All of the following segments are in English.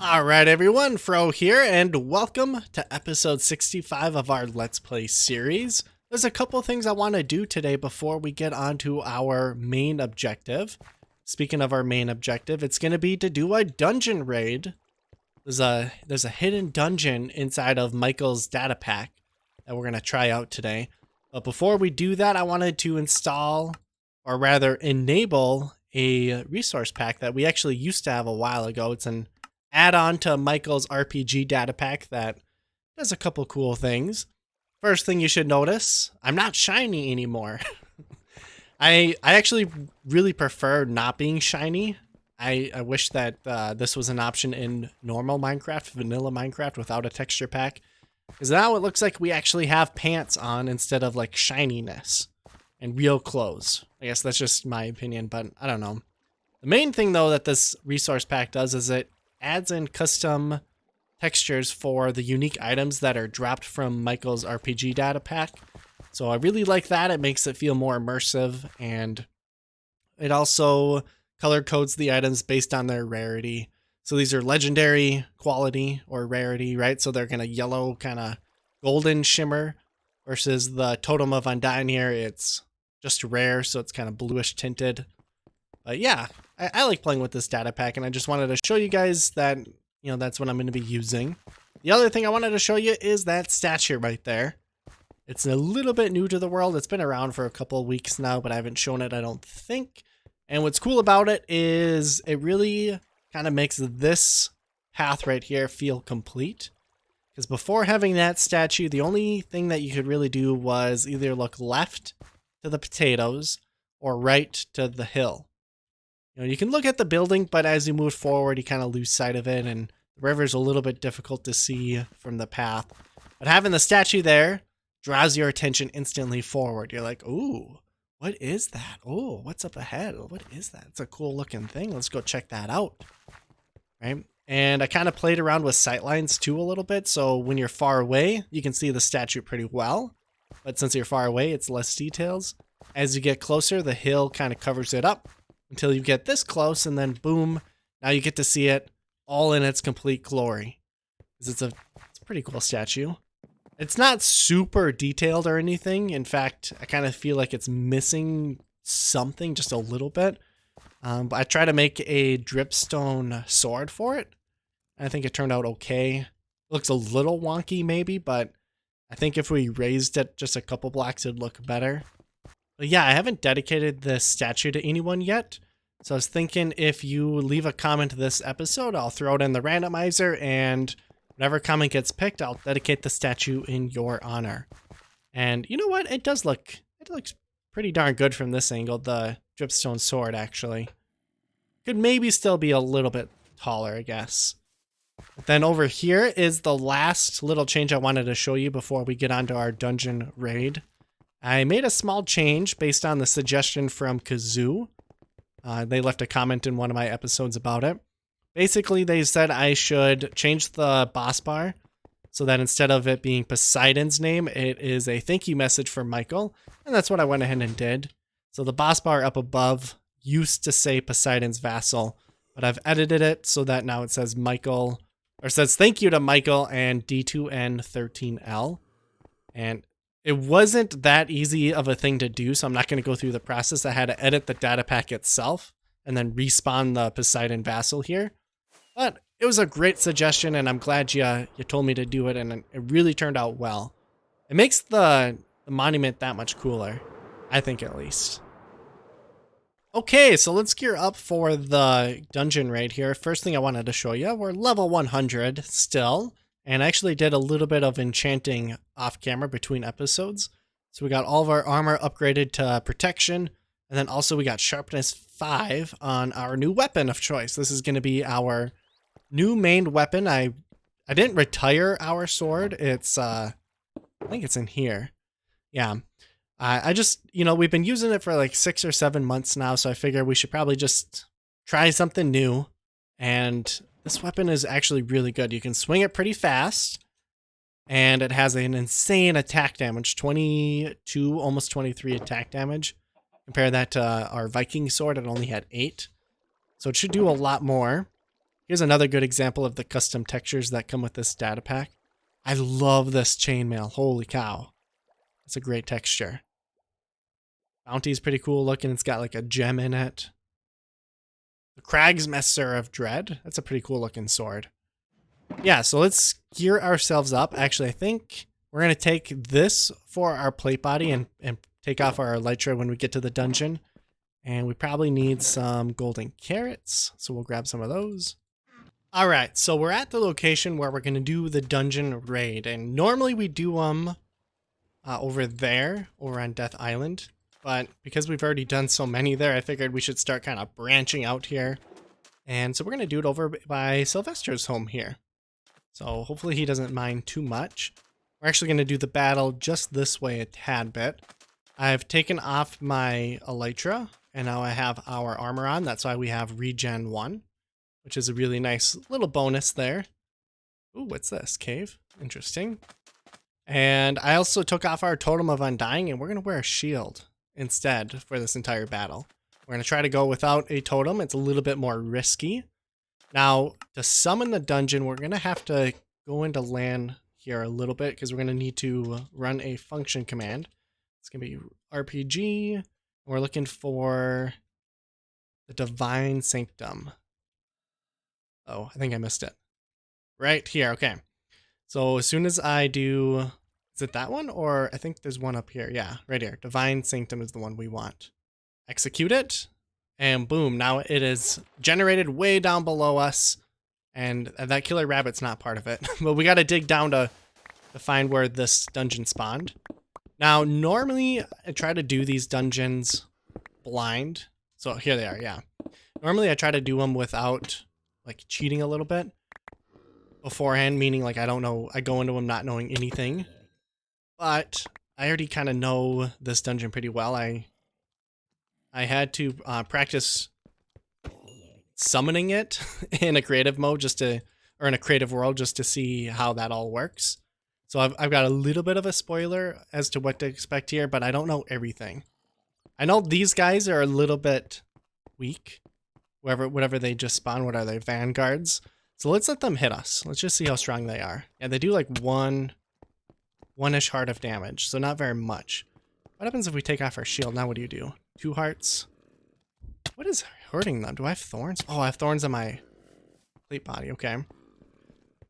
Alright everyone, Froe here, and welcome to episode 65 of our Let's Play series. There's a couple things I want to do today before we get on to our main objective. Speaking of our main objective, it's going to be to do a dungeon raid. There's a hidden dungeon inside of Michael's Datapack that we're going to try out today. But before we do that, I wanted to install, or rather enable, a resource pack that we actually used to have a while ago. It's an add-on to Michael's RPG Datapack that does a couple cool things. First thing you should notice, I'm not shiny anymore. I actually really prefer not being shiny. I wish that this was an option in normal Minecraft, vanilla Minecraft without a texture pack. Because now it looks like we actually have pants on instead of like shininess and real clothes. I guess that's just my opinion, but I don't know. The main thing though that this resource pack does is it adds in custom textures for the unique items that are dropped from Michael's RPG data pack. So I really like that. It makes it feel more immersive, and it also color codes the items based on their rarity. So these are legendary quality or rarity, right? So they're kind of yellow, kind of golden shimmer, versus the Totem of Undying here. It's just rare, so it's kind of bluish tinted. But yeah, I like playing with this data pack, and I just wanted to show you guys that, you know, that's what I'm going to be using. The other thing I wanted to show you is that statue right there. It's a little bit new to the world. It's been around for a couple of weeks now, but I haven't shown it, I don't think. And what's cool about it is it really kind of makes this path right here feel complete. Because before having that statue, the only thing that you could really do was either look left to the potatoes or right to the hill. You know, you can look at the building, but as you move forward, you kind of lose sight of it, and the river's a little bit difficult to see from the path. But having the statue there draws your attention instantly forward. You're like, ooh, what is that? Oh, what's up ahead? What is that? It's a cool looking thing. Let's go check that out. Right? And I kind of played around with sightlines too a little bit, so when you're far away, you can see the statue pretty well. But since you're far away, it's less details. As you get closer, the hill kind of covers it up until you get this close, and then boom, now you get to see it all in its complete glory. It's a pretty cool statue. It's not super detailed or anything. In fact, I kind of feel like it's missing something just a little bit. But I tried to make a dripstone sword for it. I think it turned out okay. It looks a little wonky maybe, but I think if we raised it just a couple blocks, it'd look better. But yeah, I haven't dedicated this statue to anyone yet. So I was thinking if you leave a comment to this episode, I'll throw it in the randomizer, and whatever comment gets picked, I'll dedicate the statue in your honor. And you know what? It looks pretty darn good from this angle, the dripstone sword actually. Could maybe still be a little bit taller, I guess. But then over here is the last little change I wanted to show you before we get onto our dungeon raid. I made a small change based on the suggestion from Kazoo. They left a comment in one of my episodes about it. Basically, they said I should change the boss bar so that instead of it being Poseidon's name, it is a thank you message from Michael. And that's what I went ahead and did. So the boss bar up above used to say Poseidon's vassal, but I've edited it so that now it says Michael, or says thank you to Michael and D2N13L. And it wasn't that easy of a thing to do, so I'm not going to go through the process. I had to edit the data pack itself and then respawn the Poseidon vassal here. But it was a great suggestion, and I'm glad you told me to do it, and it really turned out well. It makes the monument that much cooler, I think at least. Okay, so let's gear up for the dungeon raid here. First thing I wanted to show you, we're level 100 still. And I actually did a little bit of enchanting off camera between episodes. So we got all of our armor upgraded to protection. And then also we got sharpness 5 on our new weapon of choice. This is going to be our new main weapon. I didn't retire our sword. It's, I think it's in here. Yeah. I just, you know, we've been using it for like 6 or 7 months now. So I figure we should probably just try something new. And this weapon is actually really good. You can swing it pretty fast, and it has an insane attack damage, 22, almost 23 attack damage. Compare that to our Viking sword, it only had 8. So it should do a lot more. Here's another good example of the custom textures that come with this data pack. I love this chainmail. Holy cow. It's a great texture. Bounty is pretty cool looking. It's got like a gem in it. The Crag's Messer of Dread. That's a pretty cool looking sword. Yeah, so let's gear ourselves up. Actually, I think we're going to take this for our plate body and take off our elytra when we get to the dungeon. And we probably need some golden carrots, so we'll grab some of those. All right, so we're at the location where we're going to do the dungeon raid. And normally we do them over there, over on Death Island. But because we've already done so many there, I figured we should start kind of branching out here. And so we're going to do it over by Sylvester's home here. So hopefully he doesn't mind too much. We're actually going to do the battle just this way a tad bit. I've taken off my elytra, and now I have our armor on. That's why we have regen 1, which is a really nice little bonus there. Ooh, what's this? Cave? Interesting. And I also took off our Totem of Undying, and we're going to wear a shield instead for this entire battle. We're going to try to go without a totem. It's a little bit more risky. Now, to summon the dungeon, we're going to have to go into LAN here a little bit because we're going to need to run a function command. It's going to be RPG. We're looking for the Divine Sanctum. Oh, I think I missed it. Right here, okay. So as soon as I do, is it that one? Or I think there's one up here. Yeah, right here. Divine Sanctum is the one we want. Execute it, and boom, now it is generated way down below us, and that killer rabbit's not part of it. But we got to dig down to find where this dungeon spawned. Now, normally I try to do these dungeons blind. So here they are, yeah. Normally I try to do them without like cheating a little bit beforehand, meaning like I don't know, I go into them not knowing anything. But I already kind of know this dungeon pretty well. I had to practice summoning it in a creative mode or in a creative world just to see how that all works. So I've got a little bit of a spoiler as to what to expect here, but I don't know everything. I know these guys are a little bit weak. Whatever they just spawn, what are they, vanguards? So let's let them hit us. Let's just see how strong they are. Yeah, they do like one-ish heart of damage, so not very much. What happens if we take off our shield? Now what do? 2 hearts. What is hurting them? Do I have thorns? Oh, I have thorns on my plate body. Okay.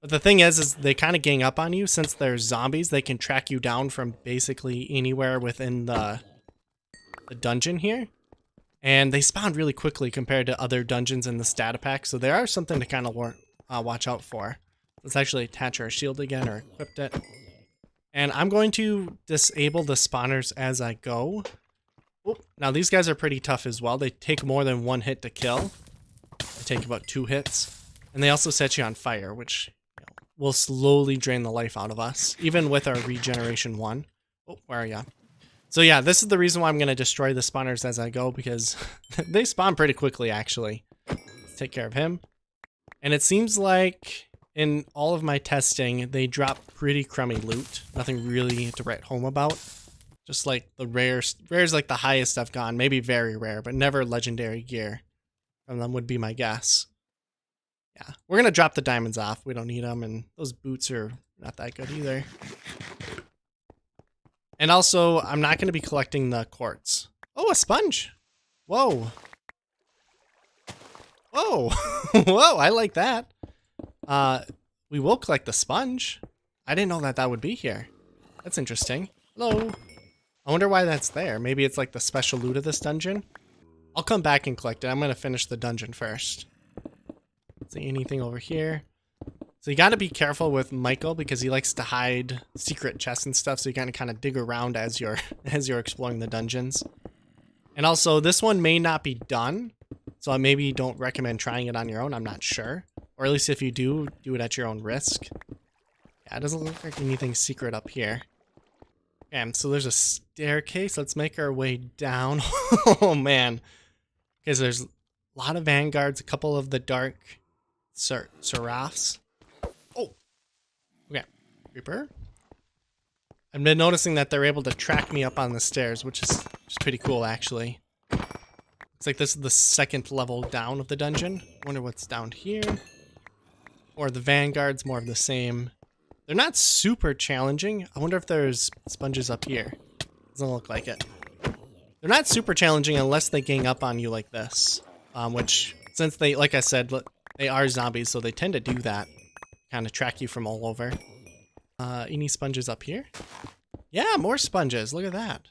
But the thing is they kind of gang up on you. Since they're zombies, they can track you down from basically anywhere within the dungeon here. And they spawn really quickly compared to other dungeons in this data pack. So there are something to kind of watch out for. Let's actually attach our shield again or equip it. And I'm going to disable the spawners as I go. Oh, now these guys are pretty tough as well. They take more than 1 hit to kill. They take about 2 hits. And they also set you on fire, which will slowly drain the life out of us, even with our regeneration 1. Oh, where are ya? So yeah, this is the reason why I'm going to destroy the spawners as I go, because they spawn pretty quickly, actually. Let's take care of him. And it seems like in all of my testing, they drop pretty crummy loot. Nothing really to write home about. Just like the rare's like the highest I've gone. Maybe very rare, but never legendary gear from them would be my guess. Yeah, we're going to drop the diamonds off. We don't need them, and those boots are not that good either. And also, I'm not going to be collecting the quartz. Oh, a sponge. Whoa. Whoa. Whoa, I like that. We will collect the sponge. I didn't know that would be here. That's interesting. Hello. I wonder why that's there. Maybe it's like the special loot of this dungeon. I'll come back and collect it. I'm going to finish the dungeon first. See anything over here? So you got to be careful with Michael because he likes to hide secret chests and stuff. So you got to kind of dig around as you're exploring the dungeons. And also, this one may not be done, so I maybe don't recommend trying it on your own. I'm not sure, or at least if you do it at your own risk. Yeah, it doesn't look like anything secret up here. Okay, so there's a staircase. Let's make our way down. Oh man, because there's a lot of vanguards, a couple of the dark seraphs. Oh, okay. Creeper. I've been noticing that they're able to track me up on the stairs, which is pretty cool, actually. Looks like this is the 2nd level down of the dungeon. Wonder what's down here. Or the vanguards, more of the same. They're not super challenging. I wonder if there's sponges up here. Doesn't look like it. They're not super challenging unless they gang up on you like this. Which, since they, like I said, they are zombies, so they tend to do that. Kind of track you from all over. Any sponges up here? Yeah, more sponges. Look at that.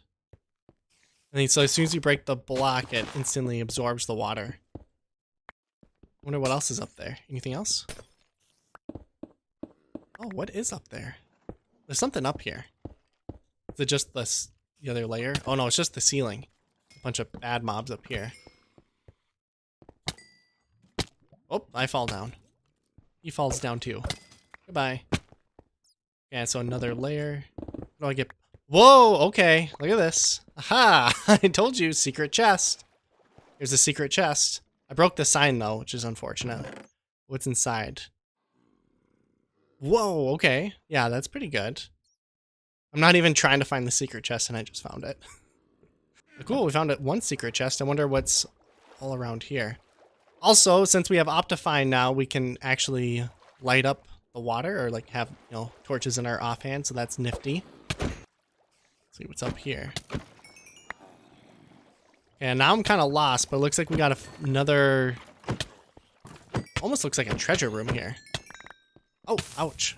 And so as soon as you break the block, it instantly absorbs the water. Wonder what else is up there. Anything else? Oh, what is up there? There's something up here. Is it just the other layer? Oh no, it's just the ceiling. A bunch of bad mobs up here. Oh, I fall down. He falls down too. Goodbye. Yeah, so another layer. What do I get? Whoa, okay. Look at this. Aha! I told you, secret chest. Here's a secret chest. I broke the sign though, which is unfortunate. What's inside? Whoa, okay. Yeah, that's pretty good. I'm not even trying to find the secret chest and I just found it. Cool, we found one secret chest. I wonder what's all around here. Also, since we have Optifine now, we can actually light up the water or like have, you know, torches in our offhand, so that's nifty. Let's see what's up here. And now I'm kind of lost, but it looks like we got another... Almost looks like a treasure room here. Oh, ouch.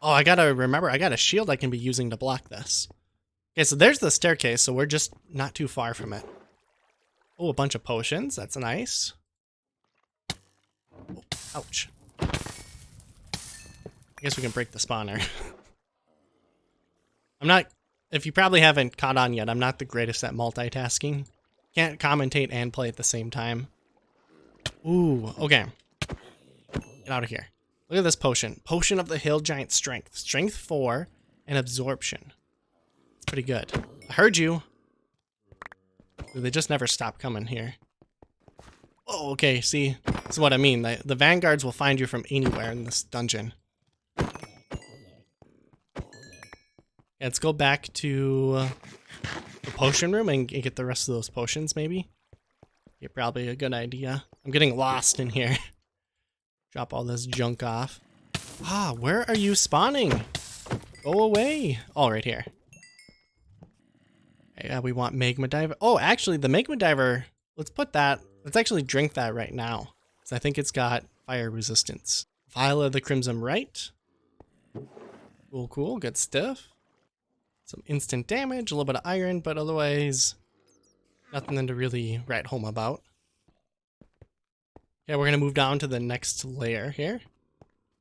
Oh, I gotta remember, I got a shield I can be using to block this. Okay, so there's the staircase, so we're just not too far from it. Oh, a bunch of potions. That's nice. Oh, ouch. I guess we can break the spawner. I'm not... If you probably haven't caught on yet, I'm not the greatest at multitasking. Can't commentate and play at the same time. Ooh, okay. Get out of here. Look at this potion. Potion of the Hill Giant Strength. Strength 4 and Absorption. It's pretty good. I heard you. They just never stop coming here. Oh, okay, see? This is what I mean. The vanguards will find you from anywhere in this dungeon. Yeah, let's go back to the potion room and get the rest of those potions, maybe. Yeah, probably a good idea. I'm getting lost in here. Drop all this junk off. Ah, where are you spawning? Go away. Oh, right here. Yeah, we want Magma Diver. Oh, actually, the Magma Diver, let's put that. Let's actually drink that right now. Because I think it's got fire resistance. Vial of the Crimson Rite. Cool, cool. Good stuff. Some instant damage, a little bit of iron, but otherwise, nothing to really write home about. Yeah, we're going to move down to the next layer here.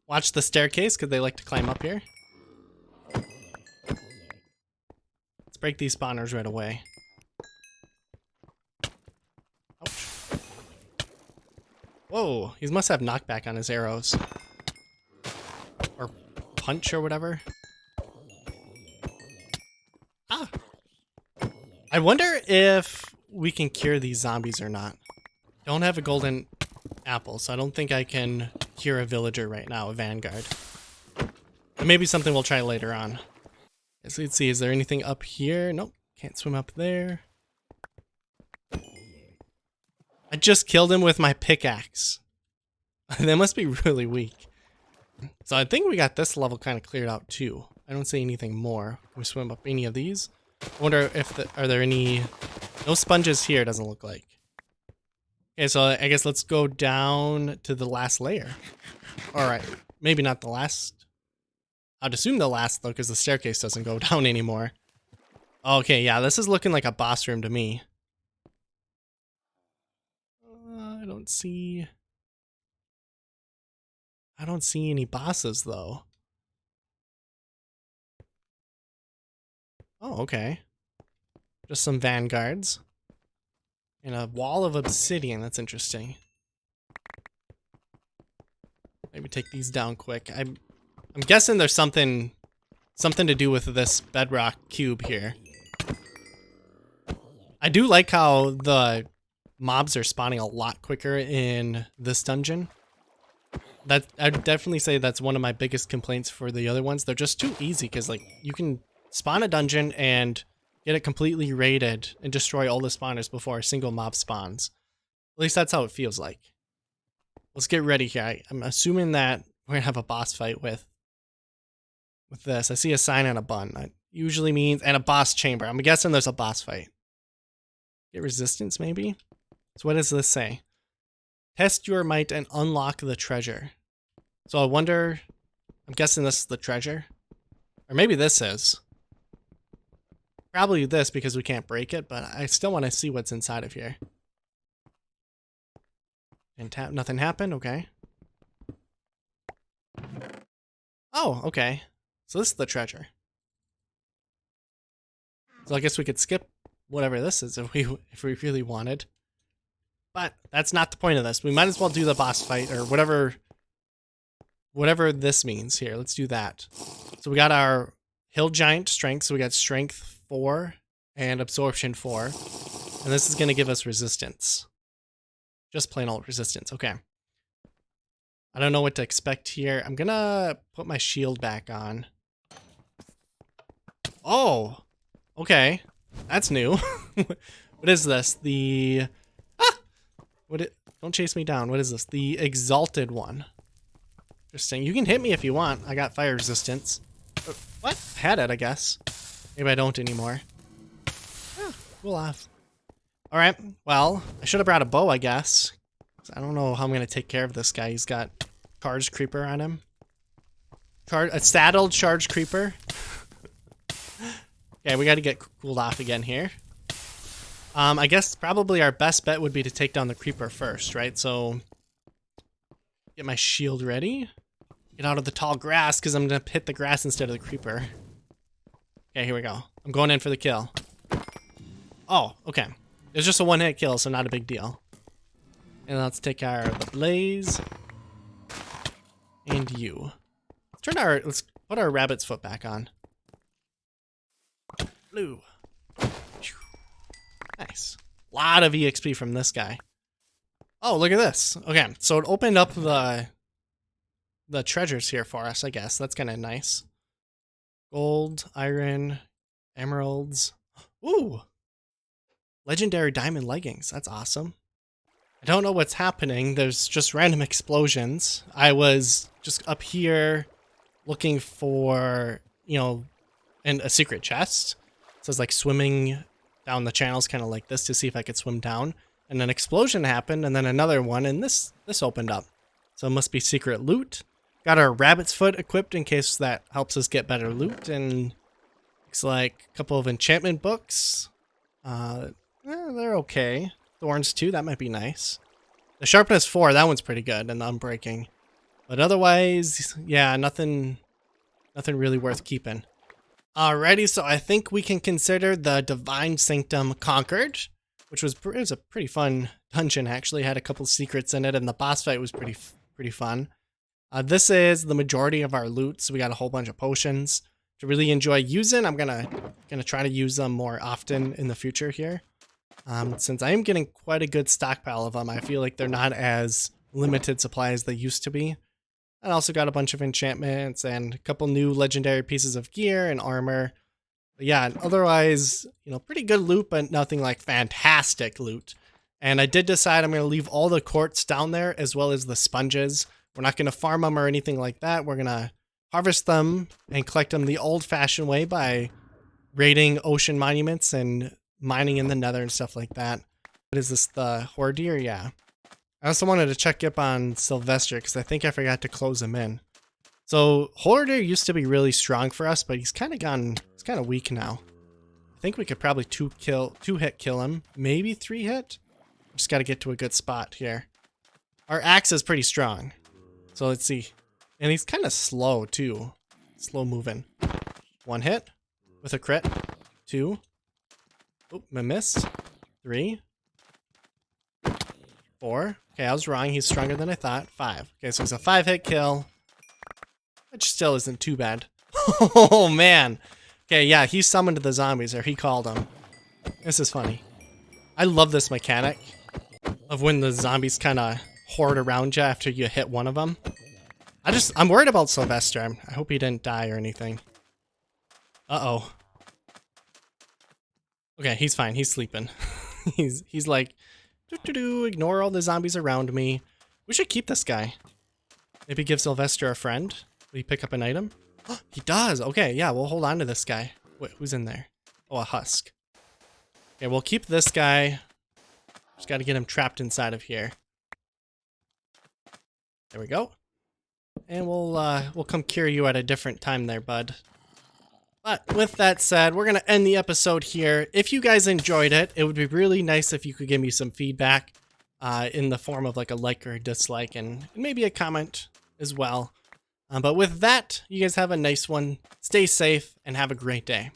Watch the staircase, because they like to climb up here. Let's break these spawners right away. Ouch. Whoa, he must have knockback on his arrows. Or punch or whatever. Ah! I wonder if we can cure these zombies or not. Don't have a golden apple, so I don't think I can cure a villager right now, a vanguard. But maybe something we'll try later on. So let's see, is there anything up here? Nope, can't swim up there. I just killed him with my pickaxe. That must be really weak. So I think we got this level kind of cleared out too. I don't see anything more. Can we swim up any of these? I wonder if are there any... No sponges here, doesn't look like. Okay, so I guess let's go down to the last layer. Alright, maybe not the last. I'd assume the last though, because the staircase doesn't go down anymore. Okay, yeah, this is looking like a boss room to me. I don't see any bosses though. Oh, okay. Just some vanguards. And a wall of obsidian, that's interesting. Maybe take these down quick. I'm guessing there's something to do with this bedrock cube here. I do like how the mobs are spawning a lot quicker in this dungeon. That I'd definitely say that's one of my biggest complaints for the other ones. They're just too easy because like you can spawn a dungeon and get it completely raided and destroy all the spawners before a single mob spawns. At least that's how it feels like. Let's get ready here. I'm assuming that we're gonna have a boss fight with this. I see a sign and a bun. That usually means, and a boss chamber. I'm guessing there's a boss fight. Get resistance, maybe? So what does this say? Test your might and unlock the treasure. So I wonder, I'm guessing this is the treasure. Or maybe this is. Probably this because we can't break it, but I still want to see what's inside of here. And nothing happened? Okay. Oh, okay. So this is the treasure. So I guess we could skip whatever this is if we really wanted. But that's not the point of this. We might as well do the boss fight or whatever this means here. Let's do that. So we got our hill giant strength. So we got strength 4 and absorption 4. And this is going to give us resistance. Just plain old resistance. Okay. I don't know what to expect here. I'm going to put my shield back on. Oh, okay. That's new. What is this? Don't chase me down. What is this? The exalted one. Interesting. You can hit me if you want. I got fire resistance. What? I had it, I guess. Maybe I don't anymore. Cool off. All right. Well, I should have brought a bow, I guess. I don't know how I'm going to take care of this guy. He's got charged creeper on him. A saddled charged creeper. Okay, we got to get cooled off again here. I guess probably our best bet would be to take down the creeper first, right? So get my shield ready. Get out of the tall grass because I'm going to hit the grass instead of the creeper. Okay, here we go. I'm going in for the kill. Oh, okay. It's just a one-hit kill, so not a big deal. And let's take the blaze. And you. Let's put our rabbit's foot back on. Blue. Nice. A lot of EXP from this guy. Oh, look at this. Okay, so it opened up the treasures here for us, I guess. That's kind of nice. Gold, iron, emeralds. Ooh. Legendary diamond leggings. That's awesome. I don't know what's happening. There's just random explosions. I was just up here looking for, a secret chest. So it's like swimming down the channels kind of like this to see if I could swim down. And an explosion happened and then another one and this opened up. So it must be secret loot. Got our rabbit's foot equipped in case that helps us get better loot. And looks like a couple of enchantment books. They're okay. Thorns too, that might be nice. The sharpness 4, that one's pretty good, and the unbreaking. But otherwise, yeah, nothing really worth keeping. Alrighty, so I think we can consider the Divine Sanctum conquered, which was a pretty fun dungeon actually. Had a couple secrets in it, and the boss fight was pretty fun. This is the majority of our loot, so we got a whole bunch of potions to really enjoy using. I'm gonna try to use them more often in the future here. Since I am getting quite a good stockpile of them, I feel like they're not as limited supply as they used to be. I also got a bunch of enchantments and a couple new legendary pieces of gear and armor. But yeah, otherwise, pretty good loot, but nothing like fantastic loot. And I did decide I'm going to leave all the quartz down there as well as the sponges. We're not going to farm them or anything like that. We're going to harvest them and collect them the old-fashioned way by raiding ocean monuments and mining in the nether and stuff like that. What is this, the Hordeer? Yeah. I also wanted to check up on Sylvester because I think I forgot to close him in. So Hordeer used to be really strong for us, but he's kind of weak now. I think we could probably two-hit kill him, maybe 3-hit. Just got to get to a good spot here. Our axe is pretty strong. So let's see. And he's kind of slow too. Slow moving. 1 hit with a crit. 2. Oh, I missed. 3. 4. Okay, I was wrong. He's stronger than I thought. 5. Okay, so it's a 5-hit kill. Which still isn't too bad. Oh, man. Okay, yeah, he summoned the zombies, or he called them. This is funny. I love this mechanic of when the zombies kind of horde around you after you hit one of them. I'm worried about Sylvester. I hope he didn't die or anything. Uh-oh. Okay, he's fine. He's sleeping. he's like, ignore all the zombies around me. We should keep this guy. Maybe give Sylvester a friend. Will he pick up an item? He does. Okay, yeah, we'll hold on to this guy. Wait, who's in there? Oh, a husk. Okay, we'll keep this guy. Just got to get him trapped inside of here. There we go. And we'll come cure you at a different time there, bud. But with that said, we're going to end the episode here. If you guys enjoyed it, it would be really nice if you could give me some feedback in the form of like a like or a dislike and maybe a comment as well. But with that, you guys have a nice one. Stay safe and have a great day.